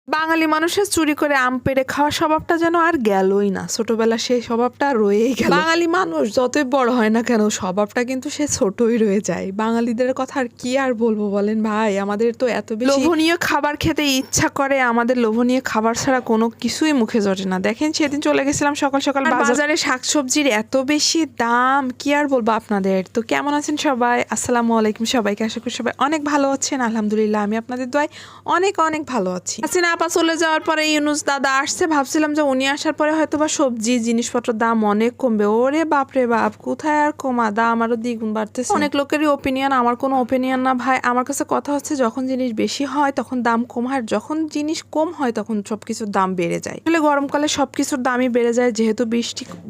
বাঙালি মানুষের চুরি করে আম পেড়ে খাওয়া স্বভাবটা যেন আর গেলই না, ছোটবেলা সেই স্বভাবটা রয়েই গেল। বাঙালি মানুষ যতই বড় হয় না কেন স্বভাবটা কিন্তু সে ছোটই রয়ে যায়। বাঙালিদের কথা আর কি আর বলবো বলেন ভাই, আমাদের তো এত বেশি লোভনীয় খাবার খেতে ইচ্ছা করে, আমাদের লোভনীয় খাবার ছাড়া কোনো কিছুই মুখে জটে না। দেখেন সেদিন চলে গেছিলাম সকাল সকাল বাজারে, শাকসবজির এত বেশি দাম কি আর বলবো আপনাদের। তো কেমন আছেন সবাই? আসসালামু আলাইকুম সবাইকে, আশা করি সবাই অনেক ভালো আছেন। আলহামদুলিল্লাহ আমি আপনাদের দোয়ায় অনেক অনেক ভালো আছি। আপা চলে যাওয়ার পরে ইউনুস দাদা আসছে, ভাবছিলাম যে উনি আসার পরে হয়তো বা সবজি জিনিসপত্রের দাম অনেক কমবে। ওরে বাপরে বাপ, কোথায় আর কমা, দাম আরো দ্বিগুণ বাড়তেছে। অনেক লোকেরই ওপিনিয়ন, আমার কোনো ওপিনিয়ন না ভাই। আমার কাছে কথা হচ্ছে যখন জিনিস বেশি হয় তখন দাম কম হয়, যখন জিনিস কম হয় তখন সবকিছুর দাম বেড়ে যায়। আসলে গরমকালে সবকিছুর দামই বেড়ে যায়, যেহেতু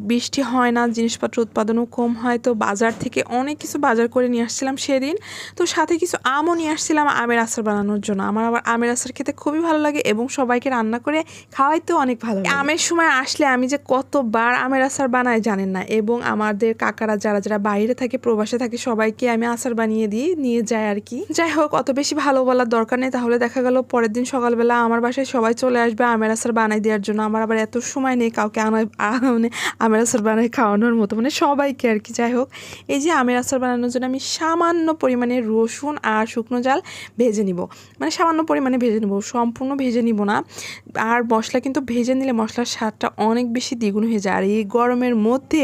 বৃষ্টি হয় না, জিনিসপত্র উৎপাদনও কম হয়। তো বাজার থেকে অনেক কিছু বাজার করে নিয়ে আসছিলাম সেদিন। তো সাথে কিছু আমও নিয়ে আসছিলাম আমের আচার বানানোর জন্য। আমার আবার আমের আচার খেতে খুবই ভালো লাগে এবং সবাইকে রান্না করে খাওয়াইতেও অনেক ভালো লাগে। আমের সময় আসলে আমি যে কতবার আমের আচার বানাই জানেন না। এবং আমাদের কাকারা যারা যারা বাইরে থাকে, প্রবাসে থাকে, সবাইকে আমি আচার বানিয়ে দিই, নিয়ে যায় আর কি। যাই হোক, অত বেশি ভালো বলার দরকার নেই, তাহলে দেখা গেল পরের দিন সকালবেলা আমার বাসায় সবাই চলে আসবে আমের আচার বানাই দেওয়ার জন্য। আমার আবার এত সময় নেই কাউকে মানে আমের আচার বানাই খাওয়ানোর মতো, মানে সবাইকে আর কি। যাই হোক, এই যে আমের আচার বানানোর জন্য আমি সামান্য পরিমাণে রসুন আর শুকনো ঝাল ভেজে নিব, মানে সামান্য পরিমাণে ভেজে নিব, সম্পূর্ণ ভেজে নিব না। আর মশলা কিন্তু ভেজে নিলে মশলার স্বাদটা অনেক বেশি দ্বিগুণ হয়ে যায়। আর এই গরমের মধ্যে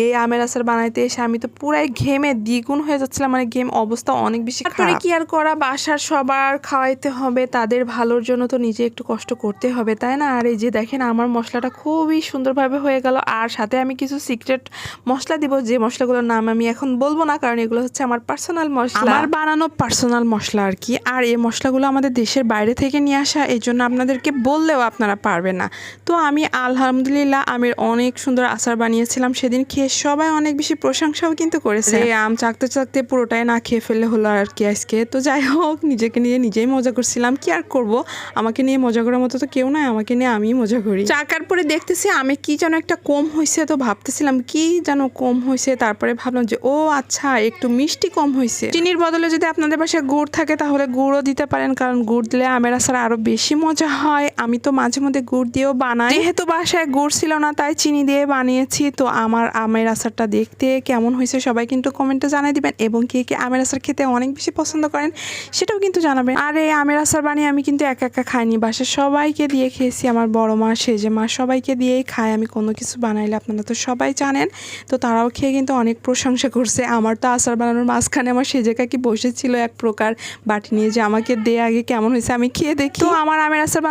এই আমের আচার বানাইতে এসে আমি তো পুরাই ঘেমে দ্বিগুণ হয়ে যাচ্ছিলাম, মানে অবস্থা অনেক বেশি খারাপ। তারপরে কি আর করা, বাসার সবার খাওয়াইতে হবে, তাদের ভালোর জন্য তো নিজে একটু কষ্ট করতে হবে, তাই না? আর এই যে দেখেন আমার মশলাটা খুবই সুন্দরভাবে হয়ে গেল। আর সাথে আমি কিছু সিক্রেট মশলা দিব, যে মশলাগুলোর নাম আমি এখন বলবো না, কারণ এগুলো হচ্ছে আমার পার্সোনাল মশলা, আমার বানানো পার্সোনাল মশলা আর কি। আর এই মশলাগুলো আমাদের দেশের বাইরে থেকে নিয়ে আসা, এই জন্য আপনাদেরকে বললেও আপনারা পারবেন না। তো আমি আলহামদুলিল্লাহ আমের অনেক সুন্দর আচার বানিয়েছিলাম সেদিন, খেয়ে সবাই অনেক বেশি প্রশংসাও কিন্তু করেছে। আম চাকতে চাকতে পুরোটাই না খেয়ে ফেললে হলো আর কি আজকে। তো যাই হোক, নিজেকে নিয়ে নিজেই মজা করছিলাম, কি আর করব, আমাকে নিয়ে মজা করার মতো তো কেউ নাই, আমাকে নিয়ে আমিই মজা করি। চাকার পরে দেখতেছি আমি কি যেন একটা কম হয়েছে, তো ভাবতেছিলাম কি যেন কম হয়েছে, তারপরে ভাবলাম যে ও আচ্ছা একটু মিষ্টি কম হয়েছে। চিনির বদলে যদি আপনাদের বাসায় গুড় থাকে তাহলে গুড়ও দিতে পারেন, কারণ গুড় দিলে আমের আচার আরো বেশি মজা হয়। আমি তো মাঝে মধ্যে গুড় দিয়েও বানাই, যেহেতু বাসায় গুড় ছিল না তাই চিনি দিয়ে বানিয়েছি। তো আমার আমের আচারটা দেখতে কেমন হয়েছে সবাই কিন্তু কমেন্টে জানাই দিবেন, এবং কে কে আমের আচার খেতে অনেক বেশি পছন্দ করেন সেটাও কিন্তু জানাবেন। আর এই আমের আচার বানিয়ে আমি কিন্তু একা একা খাইনি, বাসায় সবাইকে দিয়ে খেয়েছি, আমার বড় মা, সেজে মা, সবাইকে দিয়েই খাই আমি কোনো কিছু বানাইলে, আপনারা তো সবাই জানেন। তো তারাও খেয়ে কিন্তু অনেক প্রশংসা করছে। আমার তো আচার বানানোর মাঝখানে আমার সেজে কাকি বসেছিল এক প্রকার বাটি নিয়ে, যে আমাকে দে আগে কেমন হয়েছে আমি খেয়ে দেখি। তো আমার আমের আচার